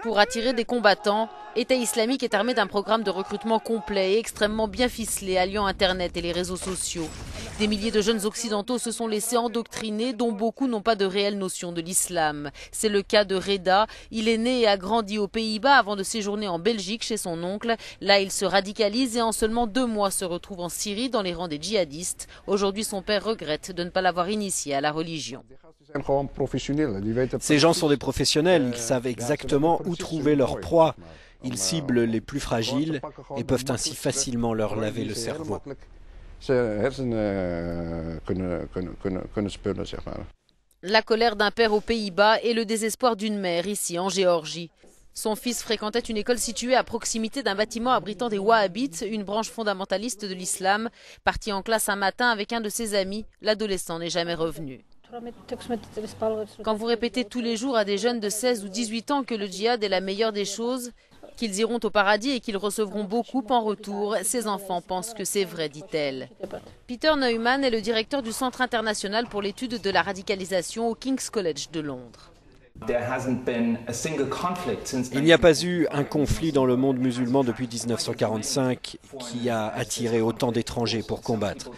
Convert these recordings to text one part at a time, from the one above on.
Pour attirer des combattants, État islamique est armé d'un programme de recrutement complet et extrêmement bien ficelé, alliant Internet et les réseaux sociaux. Des milliers de jeunes occidentaux se sont laissés endoctriner, dont beaucoup n'ont pas de réelle notion de l'islam. C'est le cas de Reda. Il est né et a grandi aux Pays-Bas avant de séjourner en Belgique chez son oncle. Là, il se radicalise et en seulement 2 mois se retrouve en Syrie dans les rangs des djihadistes. Aujourd'hui, son père regrette de ne pas l'avoir initié à la religion. Ces gens sont des professionnels, ils savent exactement où trouver leur proie. Ils ciblent les plus fragiles et peuvent ainsi facilement leur laver le cerveau. La colère d'un père aux Pays-Bas et le désespoir d'une mère ici en Géorgie. Son fils fréquentait une école située à proximité d'un bâtiment abritant des Wahhabites, une branche fondamentaliste de l'islam. Parti en classe un matin avec un de ses amis, l'adolescent n'est jamais revenu. Quand vous répétez tous les jours à des jeunes de 16 ou 18 ans que le djihad est la meilleure des choses, qu'ils iront au paradis et qu'ils recevront beaucoup en retour, ces enfants pensent que c'est vrai, dit-elle. Peter Neumann est le directeur du Centre international pour l'étude de la radicalisation au King's College de Londres. Il n'y a pas eu un conflit dans le monde musulman depuis 1945 qui a attiré autant d'étrangers pour combattre.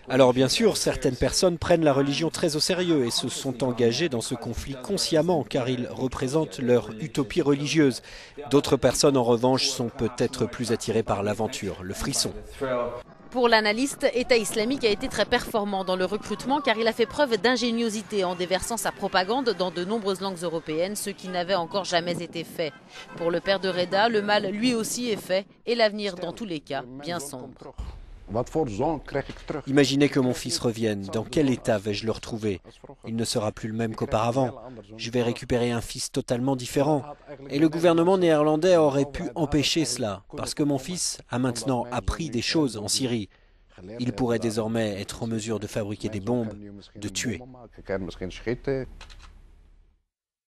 Alors bien sûr, certaines personnes prennent la religion très au sérieux et se sont engagées dans ce conflit consciemment car il représente leur utopie religieuse. D'autres personnes en revanche sont peut-être plus attirées par l'aventure, le frisson. Pour l'analyste, État islamique a été très performant dans le recrutement car il a fait preuve d'ingéniosité en déversant sa propagande dans de nombreuses langues européennes, ce qui n'avait encore jamais été fait. Pour le père de Reda, le mal lui aussi est fait et l'avenir dans tous les cas bien sombre. Imaginez que mon fils revienne. Dans quel état vais-je le retrouver? Il ne sera plus le même qu'auparavant. Je vais récupérer un fils totalement différent. Et le gouvernement néerlandais aurait pu empêcher cela, parce que mon fils a maintenant appris des choses en Syrie. Il pourrait désormais être en mesure de fabriquer des bombes, de tuer.